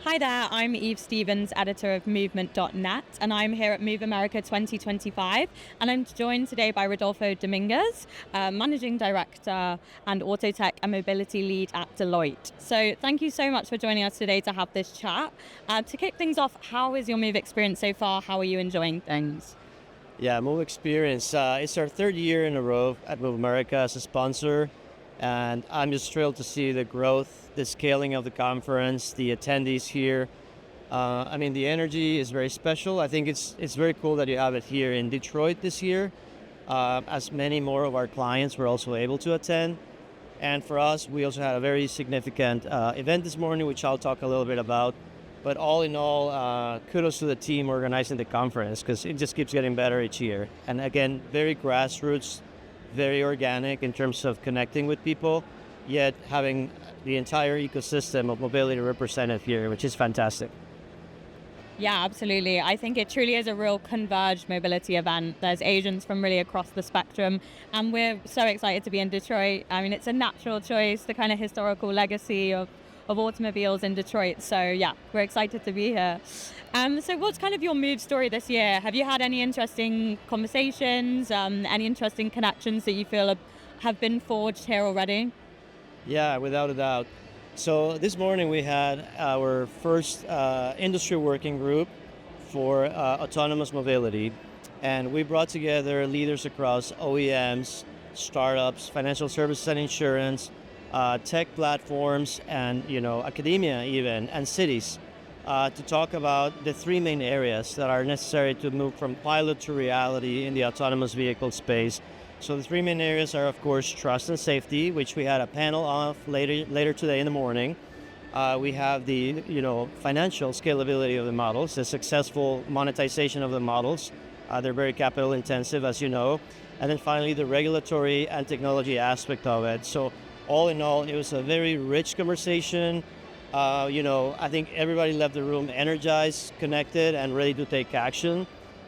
Hi there, I'm Eve Stevens, editor of Movement.net, and I'm here at Move America 2025. And I'm joined today by Rodolfo Dominguez, managing director and auto tech and mobility lead at Deloitte. So, thank you so much for joining us today to have this chat. To kick things off, how is your Move experience so far? How are you enjoying things? Yeah, Move Experience. It's our third year in a row at Move America as a sponsor, and I'm just thrilled to see the growth, the scaling of the conference, the attendees here. The energy is very special. I think it's very cool that you have it here in Detroit this year, as many more of our clients were also able to attend. And for us, we also had a very significant event this morning, which I'll talk a little bit about. But all in all, kudos to the team organizing the conference because it just keeps getting better each year. And again, very grassroots, very organic in terms of connecting with people, yet having the entire ecosystem of mobility represented here, which is fantastic. Yeah, absolutely. I think it truly is a real converged mobility event. There's Asians from really across the spectrum, and we're so excited to be in Detroit. I mean, it's a natural choice, the kind of historical legacy of automobiles in Detroit. So yeah, we're excited to be here. So what's kind of your move story this year? Have you had any interesting conversations, any interesting connections that you feel have been forged here already? Yeah, without a doubt. So this morning we had our first industry working group for autonomous mobility, and we brought together leaders across OEMs, startups, financial services and insurance, tech platforms, and academia even, and cities to talk about the three main areas that are necessary to move from pilot to reality in the autonomous vehicle space. So the three main areas are, of course, trust and safety, which we had a panel of later today in the morning. We have the financial scalability of the models, the successful monetization of the models. They're very capital intensive, as you know. And then finally, the regulatory and technology aspect of it. So all in all, it was a very rich conversation. I think everybody left the room energized, connected, and ready to take action.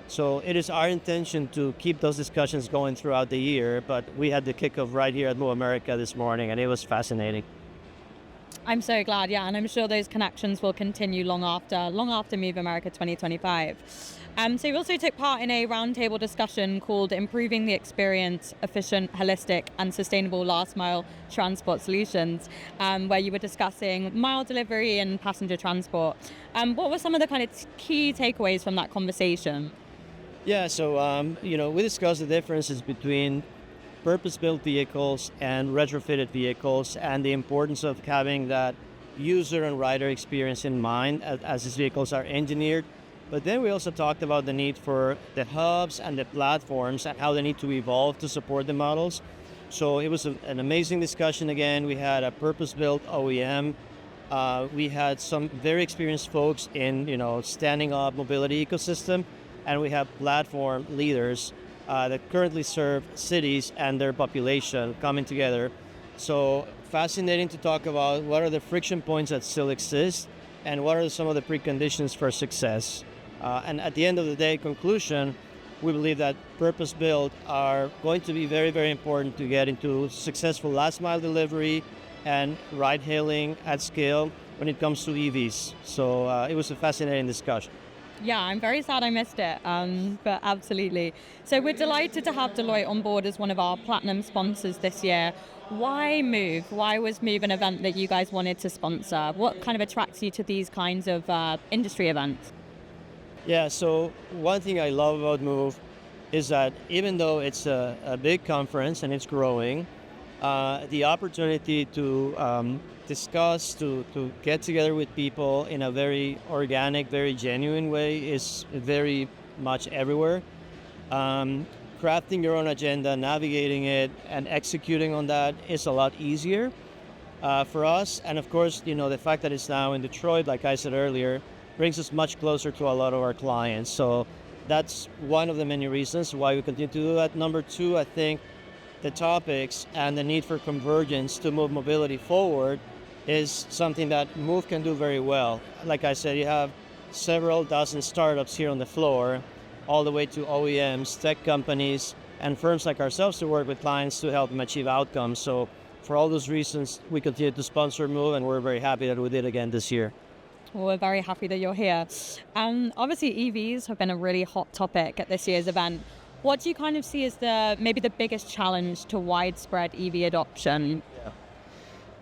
So it is our intention to keep those discussions going throughout the year, but we had the kickoff right here at Move America this morning, and it was fascinating. I'm so glad, yeah, and I'm sure those connections will continue long after Move America 2025. So you also took part in a roundtable discussion called Improving the Experience, Efficient, Holistic and Sustainable Last Mile Transport Solutions, where you were discussing mile delivery and passenger transport. What were some of the kind of key takeaways from that conversation? Yeah, so we discussed the differences between purpose-built vehicles and retrofitted vehicles and the importance of having that user and rider experience in mind as these vehicles are engineered. But then we also talked about the need for the hubs and the platforms and how they need to evolve to support the models. So it was an amazing discussion again. We had a purpose-built OEM. We had some very experienced folks in standing up mobility ecosystem. And we have platform leaders that currently serve cities and their population coming together. So fascinating to talk about what are the friction points that still exist and what are some of the preconditions for success. And at the end of the day, conclusion, we believe that purpose-built are going to be very, very important to get into successful last mile delivery and ride hailing at scale when it comes to EVs. So it was a fascinating discussion. Yeah, I'm very sad I missed it, but absolutely. So we're delighted to have Deloitte on board as one of our platinum sponsors this year. Why Move? Why was Move an event that you guys wanted to sponsor? What kind of attracts you to these kinds of industry events? Yeah, so one thing I love about Move is that even though it's a big conference and it's growing, the opportunity to discuss, to get together with people in a very organic, very genuine way is very much everywhere. Crafting your own agenda, navigating it, and executing on that is a lot easier for us. And of course, the fact that it's now in Detroit, like I said earlier, brings us much closer to a lot of our clients. So that's one of the many reasons why we continue to do that. Number two, I think the topics and the need for convergence to move mobility forward is something that Move can do very well. Like I said, you have several dozen startups here on the floor, all the way to OEMs, tech companies, and firms like ourselves to work with clients to help them achieve outcomes. So for all those reasons, we continue to sponsor Move, and we're very happy that we did again this year. Well, we're very happy that you're here. Obviously, EVs have been a really hot topic at this year's event. What do you kind of see as the maybe the biggest challenge to widespread EV adoption? Yeah.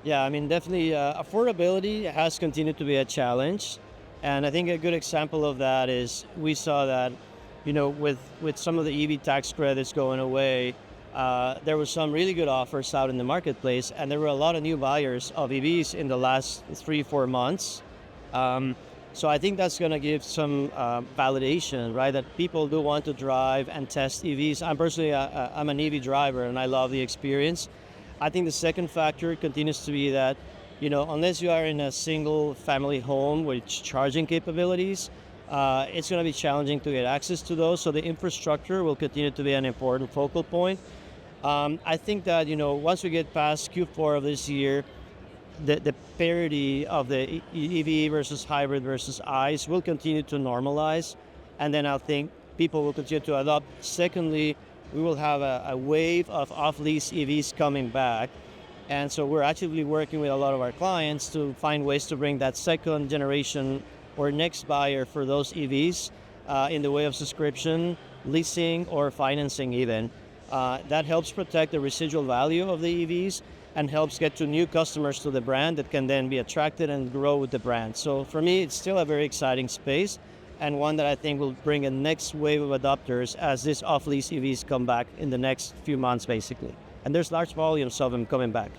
Yeah, I mean, definitely affordability has continued to be a challenge. And I think a good example of that is we saw that, with some of the EV tax credits going away, there were some really good offers out in the marketplace, and there were a lot of new buyers of EVs in the last 3, 4 months. Um, so I think that's going to give some validation, right? That people do want to drive and test EVs. I'm personally, I'm an EV driver, and I love the experience. I think the second factor continues to be that, unless you are in a single family home with charging capabilities, it's going to be challenging to get access to those. So the infrastructure will continue to be an important focal point. I think that, once we get past Q4 of this year, the parity of the EV versus hybrid versus ICE will continue to normalize. And then I think people will continue to adopt. Secondly, we will have a wave of off-lease EVs coming back. And so we're actively working with a lot of our clients to find ways to bring that second generation or next buyer for those EVs in the way of subscription, leasing, or financing even. That helps protect the residual value of the EVs and helps get to new customers to the brand that can then be attracted and grow with the brand. So for me, it's still a very exciting space and one that I think will bring a next wave of adopters as these off-lease EVs come back in the next few months, basically. And there's large volumes of them coming back.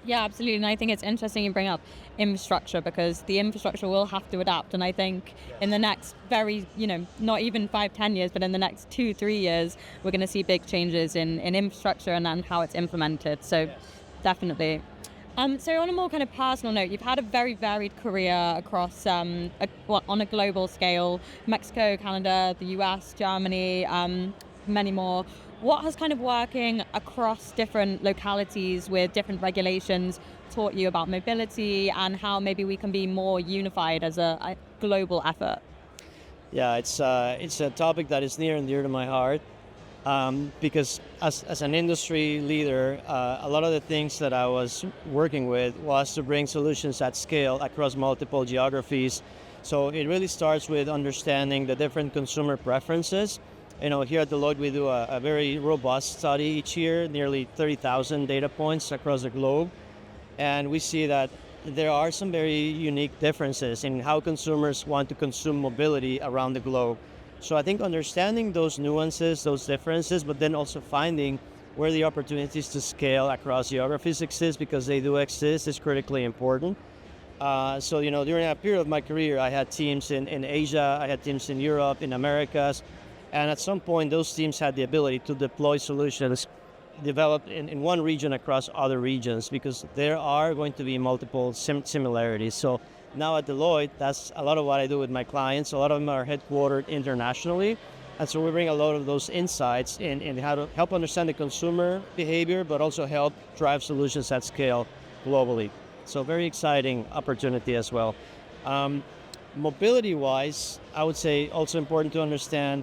Yeah, absolutely. And I think it's interesting you bring up infrastructure because the infrastructure will have to adapt. And I think in the next not even 5, 10 years, but in the next 2, 3 years, we're going to see big changes in infrastructure and how it's implemented. So definitely. So on a more kind of personal note, you've had a very varied career across, on a global scale, Mexico, Canada, the US, Germany, many more. What has kind of working across different localities with different regulations taught you about mobility and how maybe we can be more unified as a global effort? Yeah, it's a topic that is near and dear to my heart because as an industry leader, a lot of the things that I was working with was to bring solutions at scale across multiple geographies. So it really starts with understanding the different consumer preferences. Here at Deloitte, we do a very robust study each year, nearly 30,000 data points across the globe. And we see that there are some very unique differences in how consumers want to consume mobility around the globe. So I think understanding those nuances, those differences, but then also finding where the opportunities to scale across geographies exist, because they do exist, is critically important. So during a period of my career, I had teams in Asia, I had teams in Europe, in Americas. And at some point, those teams had the ability to deploy solutions developed in one region across other regions because there are going to be multiple similarities. So now at Deloitte, that's a lot of what I do with my clients. A lot of them are headquartered internationally. And so we bring a lot of those insights in how to help understand the consumer behavior, but also help drive solutions at scale globally. So very exciting opportunity as well. Mobility-wise, I would say also important to understand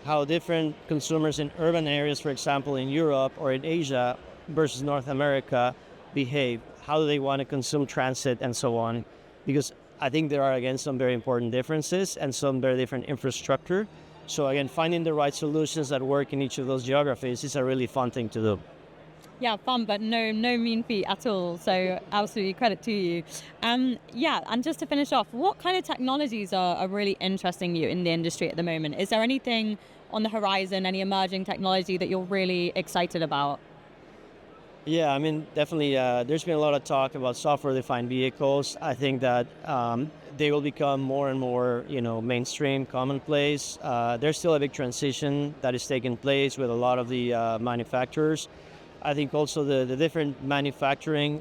how different consumers in urban areas, for example, in Europe or in Asia versus North America behave. How do they want to consume transit and so on? Because I think there are, again, some very important differences and some very different infrastructure. So again, finding the right solutions that work in each of those geographies is a really fun thing to do. Yeah, fun, but no mean feat at all. So absolutely credit to you. And just to finish off, what kind of technologies are really interesting you in the industry at the moment? Is there anything on the horizon, any emerging technology that you're really excited about? Yeah, I mean, definitely there's been a lot of talk about software-defined vehicles. I think that they will become more and more, mainstream, commonplace. There's still a big transition that is taking place with a lot of the manufacturers. I think also the different manufacturing,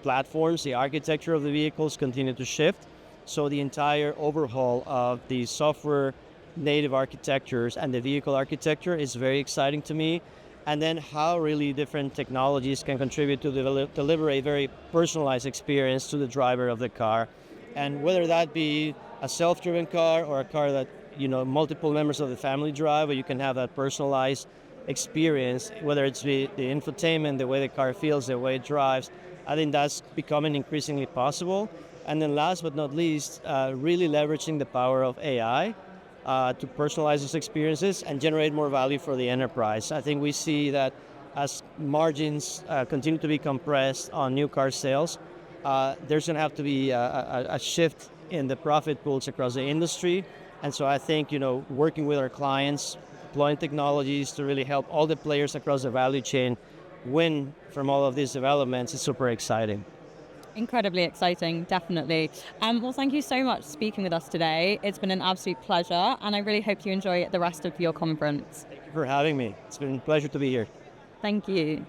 platforms, the architecture of the vehicles continue to shift. So the entire overhaul of the software native architectures and the vehicle architecture is very exciting to me. And then how really different technologies can contribute to deliver a very personalized experience to the driver of the car. And whether that be a self-driven car or a car that, multiple members of the family drive, where you can have that personalized experience, whether it's the infotainment, the way the car feels, the way it drives, I think that's becoming increasingly possible. And then last but not least, really leveraging the power of AI to personalize those experiences and generate more value for the enterprise. I think we see that as margins continue to be compressed on new car sales, there's going to have to be a shift in the profit pools across the industry. And so I think, working with our clients, deploying technologies to really help all the players across the value chain win from all of these developments is super exciting. Incredibly exciting, definitely. Well, thank you so much for speaking with us today. It's been an absolute pleasure, and I really hope you enjoy the rest of your conference. Thank you for having me. It's been a pleasure to be here. Thank you.